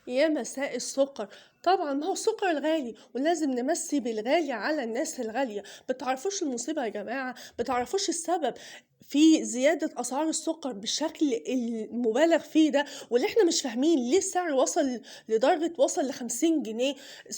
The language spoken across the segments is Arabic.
يا مساء السكر. طبعا ما هو السكر الغالي ولازم نمسي بالغالي على الناس الغالية. بتعرفوش المصيبة يا جماعة، بتعرفوش السبب في زيادة أسعار السكر بالشكل المبالغ فيه ده، واللي احنا مش فاهمين ليه السعر وصل لدرجة وصل ل50 جنيه.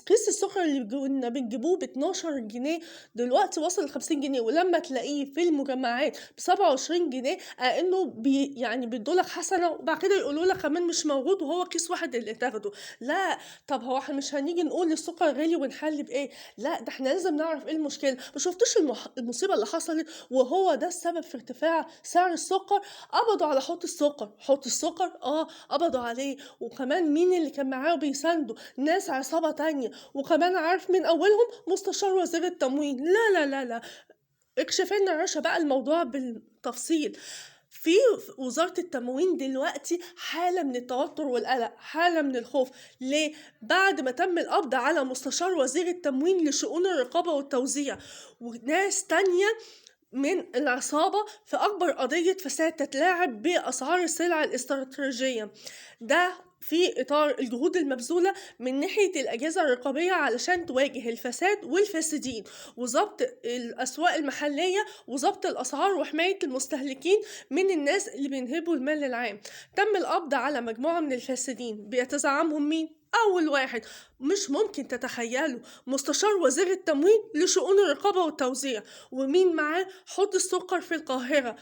كيس السكر اللي كنا بنجيبوه ب12 جنيه دلوقتي وصل ل50 جنيه، ولما تلاقيه في المجمعات ب27 جنيه انه يعني بيدولك حسنة وبعد كده يقولولك كمان مش موجود وهو كيس واحد اللي تاخده. لا، طب هو احنا مش هنيجي نقول السكر غالي ونحل بايه؟ لا، ده احنا لازم نعرف ايه المشكلة. ما شفتوش المصيبة اللي حصلت وهو ده السبب في ارتفاع سعر السكر؟ قبضوا على حوض السكر. حوض السكر قبضوا عليه، وكمان مين اللي كان معاه بيسانده؟ ناس عصابة تانية، وكمان عارف من اولهم مستشار وزير التموين. لا لا لا لا، اكشف لنا يا رشا بقى الموضوع بالتفصيل. في وزارة التموين دلوقتي حالة من التوتر والقلق، حالة من الخوف. ليه؟ بعد ما تم القبض على مستشار وزير التموين لشؤون الرقابة والتوزيع وناس تانية من العصابة في أكبر قضية فساد تتلاعب بأسعار السلع الاستراتيجية. ده في إطار الجهود المبذولة من ناحية الأجهزة الرقابية علشان تواجه الفساد والفاسدين، وضبط الأسواق المحلية، وضبط الأسعار، وحماية المستهلكين من الناس اللي بينهبوا المال العام. تم القبض على مجموعة من الفاسدين بيتزعمهم مين؟ أول واحد، مش ممكن تتخيلوا، مستشار وزير التموين لشؤون الرقابة والتوزيع. ومين معاه؟ حوض السكر في القاهرة.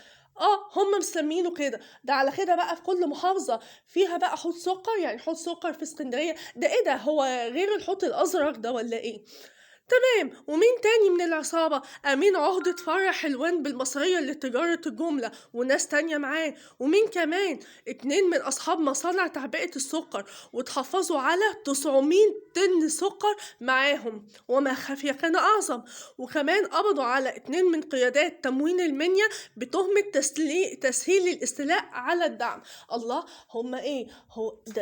هم مسمينه كده. ده على كده بقى في كل محافظة فيها بقى حوض سكر، يعني حوض سكر في اسكندرية ده ايه ده؟ هو غير الحوض الازرق ده ولا ايه؟ تمام. ومين تاني من العصابة؟ أمين عهدة فرع حلوان بالمصرية لتجارة الجملة وناس تانية معاه. ومين كمان؟ 2 من أصحاب مصانع تعبئة السكر، وتحفظوا على 900 طن سكر معاهم، وما خفي كان أعظم. وكمان قبضوا على 2 من قيادات تموين المنيا بتهمة تسهيل الاستيلاء على الدعم. الله، هما ايه؟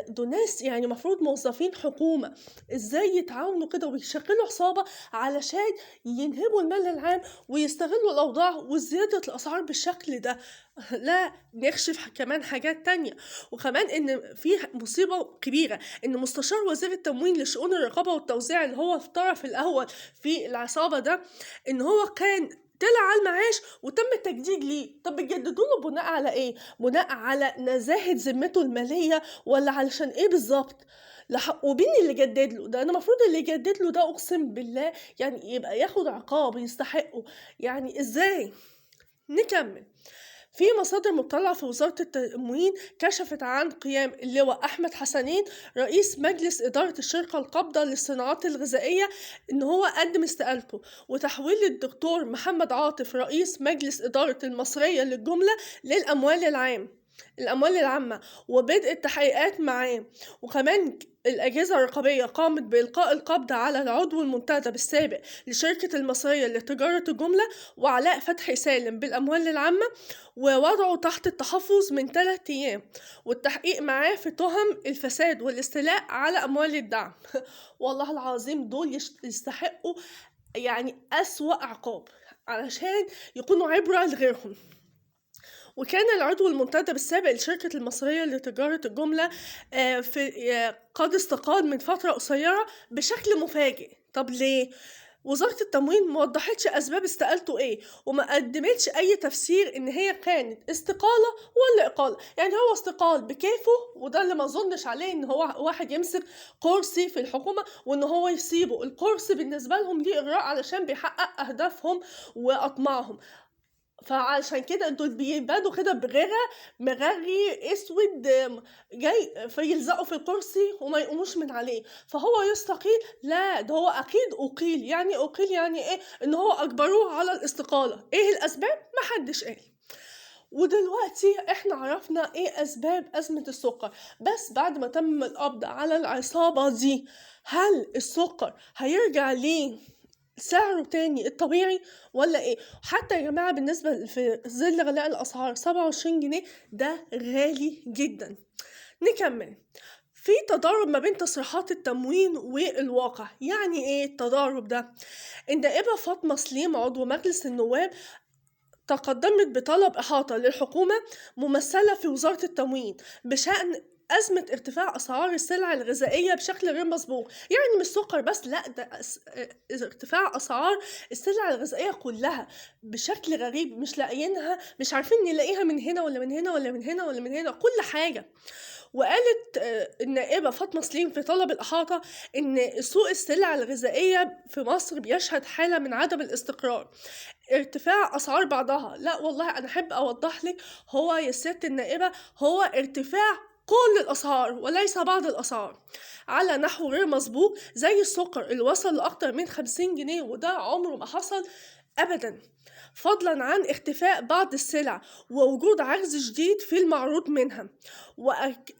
دول ناس يعني مفروض موظفين حكومة، ازاي يتعاونوا كده ويشكلوا عصابة علشان ينهبوا المال العام ويستغلوا الأوضاع وزيادة الأسعار بالشكل ده؟ لا، نكشف كمان حاجات تانية. وكمان إن في مصيبة كبيرة، إن مستشار وزير التموين لشؤون الرقابة والتوزيع اللي هو في الطرف الأول في العصابة ده، إن هو كان طلع على المعاش وتم التجديد ليه. طب بتجددوا له بناء على ايه؟ بناء على نزاهة ذمته المالية ولا علشان ايه بالظبط؟ ومين اللي جدد له ده؟ انا المفروض اللي يجدد له ده اقسم بالله يعني يبقى ياخد عقاب يستحقه. يعني ازاي؟ نكمل. في مصادر مطلعة في وزارة التموين كشفت عن قيام اللواء أحمد حسنين رئيس مجلس إدارة الشركة القابضة للصناعات الغذائية إن هو قدم استقالته، وتحويل الدكتور محمد عاطف رئيس مجلس إدارة المصرية للجملة الأموال العامة، وبدء التحقيقات معاه. وكمان الأجهزة الرقابية قامت بإلقاء القبض على العضو المنتدب السابق لشركة المصرية لتجارة الجملة وعلاء فتحي سالم بالأموال العامة، ووضعه تحت التحفظ من 3 أيام، والتحقيق معاه في تهم الفساد والاستيلاء على أموال الدعم. والله العظيم دول يستحقوا يعني أسوأ عقاب علشان يكونوا عبرة لغيرهم. وكان العضو المنتدب السابق للشركة المصرية لتجارة الجملة قد استقال من فترة قصيرة بشكل مفاجئ. طب ليه؟ وزارة التموين موضحتش أسباب استقالته إيه، وما قدمتش أي تفسير إن هي كانت استقالة ولا إقالة. يعني هو استقال بكيفه، وده اللي ما أظنش عليه إن هو واحد يمسك كرسي في الحكومة وإن هو يسيبه. الكرسي بالنسبة لهم ليه إغراء علشان بيحقق أهدافهم وأطماعهم، فعشان كده دول بيبادوا كده مغري اسود جاي فيلزقوا في الكرسي وما يقوموش من عليه فهو يستقيل. لا، ده هو اكيد اقيل. يعني اقيل يعني ايه؟ ان هو اجبروه على الاستقالة. ايه الاسباب؟ محدش قال. ودلوقتي احنا عرفنا ايه اسباب ازمة السكر، بس بعد ما تم القبض على العصابة دي هل السكر هيرجع ليه سعره تاني الطبيعي ولا ايه؟ حتى يا جماعة بالنسبة في ظل غلاء الأسعار 27 جنيه ده غالي جدا. نكمل. في تضارب ما بين تصريحات التموين والواقع. يعني ايه التضارب ده؟ النائبة فاطمة سليم عضو مجلس النواب تقدمت بطلب إحاطة للحكومة ممثلة في وزارة التموين بشأن أزمة ارتفاع أسعار السلع الغذائية بشكل غير مسبوق، يعني مش سكر بس، لأ ده ارتفاع أسعار السلع الغذائية كلها بشكل غريب، مش لاقيينها، مش عارفين نلاقيها من هنا ولا من هنا ولا من هنا ولا من هنا، كل حاجة. وقالت النائبة فاطمة سليم في طلب الإحاطة إن سوق السلع الغذائية في مصر بيشهد حالة من عدم الاستقرار، ارتفاع أسعار بعضها. لا والله أنا أحب أوضح لك، هو يا سيادة النائبة هو ارتفاع كل الأسعار وليس بعض الأسعار على نحو غير مسبوق، زي السكر اللي وصل لأكتر من 50 جنيه، وده عمره ما حصل أبدا، فضلا عن اختفاء بعض السلع ووجود عجز شديد في المعروض منها.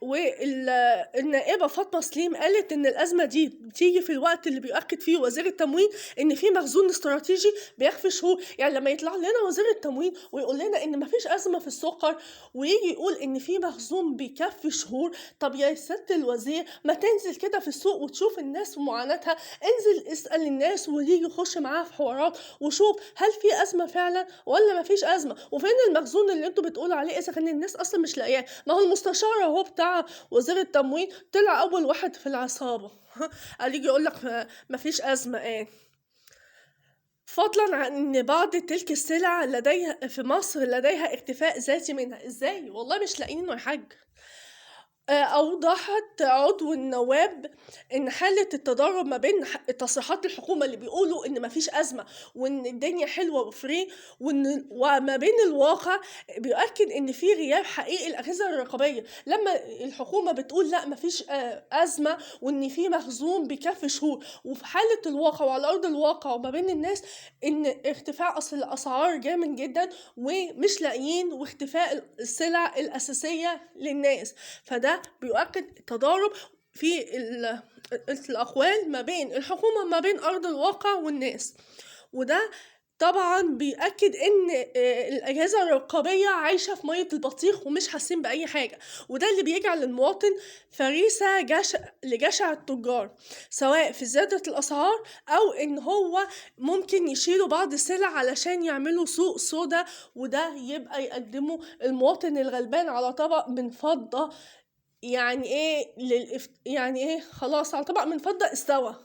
والنائبة فاطمة سليم قالت إن الأزمة دي بتيجي في الوقت اللي بيؤكد فيه وزير التموين إن في مخزون استراتيجي بيكفي شهور. يعني لما يطلع لنا وزير التموين ويقول لنا إن مفيش أزمة في السكر، ويجي يقول إن في مخزون بيكفي شهور، طب يا سيادة الوزير ما تنزل كده في السوق وتشوف الناس ومعاناتها، انزل اسأل الناس ويجي يخش معاها في حوارات وشوف هل في أزمة فعلا ولا مفيش أزمة، وفين المخزون اللي انتوا بتقولوا عليه إذا كان الناس أصلا مش لاقياه. ما هو المستشار هو بتاع وزير التموين طلع أول واحد في العصابة قال يجي يقول لك مفيش أزمة ايه. فضلا عن ان بعض تلك السلع لديها في مصر لديها اكتفاء ذاتي منها. ازاي؟ والله مش لاقيينه يا حاج. أوضحت عضو النواب إن حالة التضارب ما بين تصريحات الحكومة اللي بيقولوا إن مفيش أزمة وإن الدنيا حلوة وفري، وما بين الواقع بيؤكد إن في غياب حقيقي الأجهزة الرقابية. لما الحكومة بتقول لا مفيش أزمة وإن في مخزون بيكفي شهور، وفي حالة الواقع وعلى أرض الواقع وما بين الناس إن ارتفاع الأسعار جامد جدا ومش لاقيين، واختفاء السلع الأساسية للناس، فده بيؤكد تضارب في الأقوال ما بين الحكومة ما بين أرض الواقع والناس. وده طبعا بيأكد ان الأجهزة الرقابية عايشة في مية البطيخ ومش حاسين بأي حاجة، وده اللي بيجعل المواطن فريسة لجشع التجار، سواء في زيادة الأسعار أو إن هو ممكن يشيلوا بعض السلع علشان يعملوا سوق سودا، وده يبقى يقدمه المواطن الغلبان على طبق من فضة. يعني ايه يعني ايه، خلاص على طبق من فضة استوى،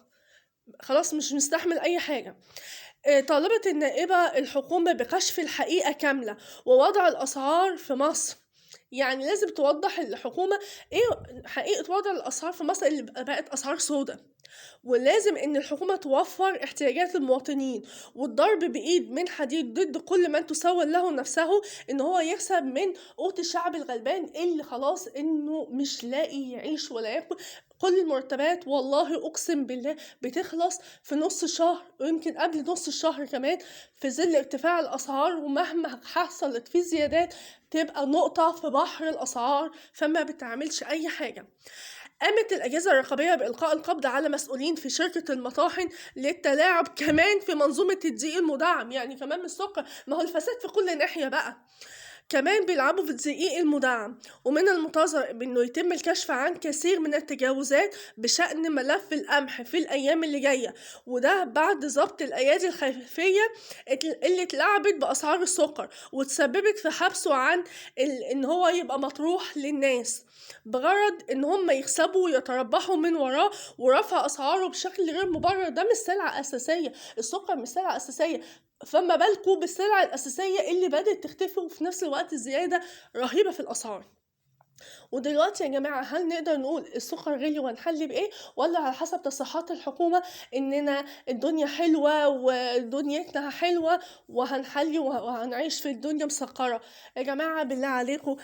خلاص مش مستحمل اي حاجة. طالبت النائبة الحكومة بكشف الحقيقة كاملة ووضع الأسعار في مصر. يعني لازم توضح الحكومة ايه حقيقة وضع الأسعار في مصر اللي بقت أسعار سودة، ولازم ان الحكومة توفر احتياجات المواطنين، والضرب بإيد من حديد ضد كل من تسول له نفسه ان هو يكسب من قوت الشعب الغلبان اللي خلاص انه مش لاقي يعيش ولا ياكل. كل المرتبات والله اقسم بالله بتخلص في نص الشهر ويمكن قبل نص الشهر كمان، في ظل ارتفاع الاسعار، ومهما حصلت في زيادات تبقى نقطة في بحر الاسعار فما بتعملش اي حاجة. قامت الأجهزة الرقابية بإلقاء القبض على مسؤولين في شركة المطاحن للتلاعب كمان في منظومة الدقيق المدعم، يعني كمان من السكر، ما هو الفساد في كل ناحية بقى، كمان بيلعبوا في الدقيق المدعم. ومن المنتظر بأنه يتم الكشف عن كثير من التجاوزات بشأن ملف القمح في الأيام اللي جاية، وده بعد ضبط الأيادي الخفية اللي اتلعبت بأسعار السكر وتسببت في حبسه عن إن هو يبقى مطروح للناس بغرض إن هم يكسبوا ويتربحوا من وراه ورفع أسعاره بشكل غير مبرر. ده مش سلعة أساسية، السكر مش سلعة أساسية، فما بالكم بالسلع الأساسية اللي بدأت تختفي وفي نفس الوقت الزيادة رهيبة في الأسعار. ودلوقتي يا جماعة هل نقدر نقول السكر غلي وهنحل بإيه، ولا على حسب تصريحات الحكومة إننا الدنيا حلوة ودنيتنا حلوة وهنحلي وهنعيش في الدنيا مسكرة؟ يا جماعة بالله عليكم،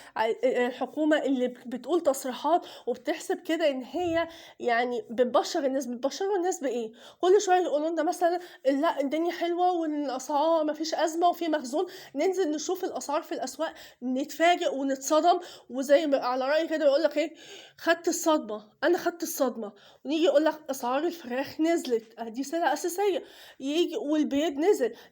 الحكومة اللي بتقول تصريحات وبتحسب كده إن هي يعني بتبشروا الناس بإيه؟ كل شوية يقولوا لنا مثلا لا الدنيا حلوة والأسعار مفيش أزمة وفي مخزون، ننزل نشوف الأسعار في الأسواق نتفاجئ ونتصدم، وزي ما على رأي كده يقول لك ايه، خدت الصدمة. ونيجي يقول لك اسعار الفراخ نزلت، دي سلعة اساسية، يجي والبيض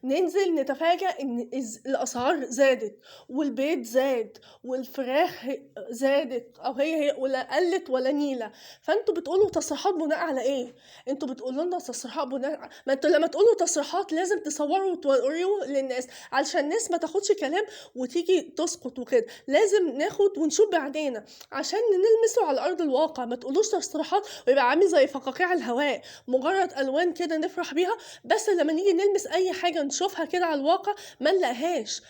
ننزل نتفاجأ ان الاسعار زادت والبيض زاد والفراخ زادت، او هي ولا قلت ولا نيلة. فانتوا بتقولوا تصريحات بناء على ايه؟ انتوا بتقولوا لنا تصريحات بناء، ما انتوا لما تقولوا تصريحات لازم تصوروا وتوريوا للناس علشان الناس ما تاخدش كلام وتيجي تسقط وكده، لازم ناخد ونشوف بعدين عدينا عشان نلمسه على أرض الواقع، ما تقولوش تصريحات ويبقى عامل زي فقاقيع الهواء، مجرد ألوان كده نفرح بيها، بس لما نيجي نلمس أي حاجة نشوفها كده على الواقع ما نلاقيهاش.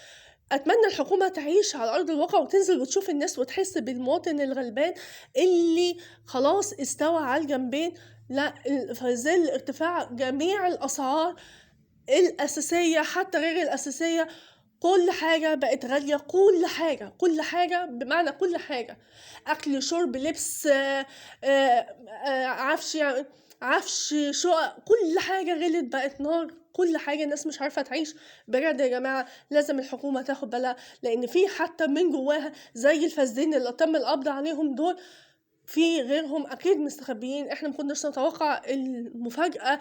أتمنى الحكومة تعيش على أرض الواقع وتنزل وتشوف الناس وتحس بالمواطن الغلبان اللي خلاص استوى على الجنبين. لا، في ظل ارتفاع جميع الأسعار الأساسية حتى غير الأساسية، كل حاجة بقت غالية، كل حاجة بمعنى كل حاجة، أكل شرب لبس عفش شقق، كل حاجة غلت بقت نار، كل حاجة الناس مش عارفة تعيش. بجد يا جماعة لازم الحكومة تاخد بالها، لأن في حتى من جواها زي الفاسدين اللي تم القبض عليهم دول في غيرهم أكيد مستخبيين. احنا مكناش نتوقع المفاجأة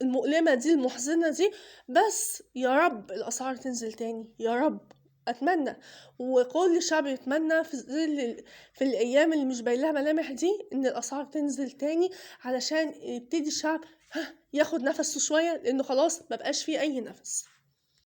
المؤلمة دي المحزنة دي، بس يا رب الأسعار تنزل تاني يا رب، أتمنى وكل الشعب يتمنى في الأيام اللي مش باين لها ملامح دي إن الأسعار تنزل تاني، علشان يبتدي الشعب ياخد نفسه شوية، لأنه خلاص مبقاش فيه أي نفس.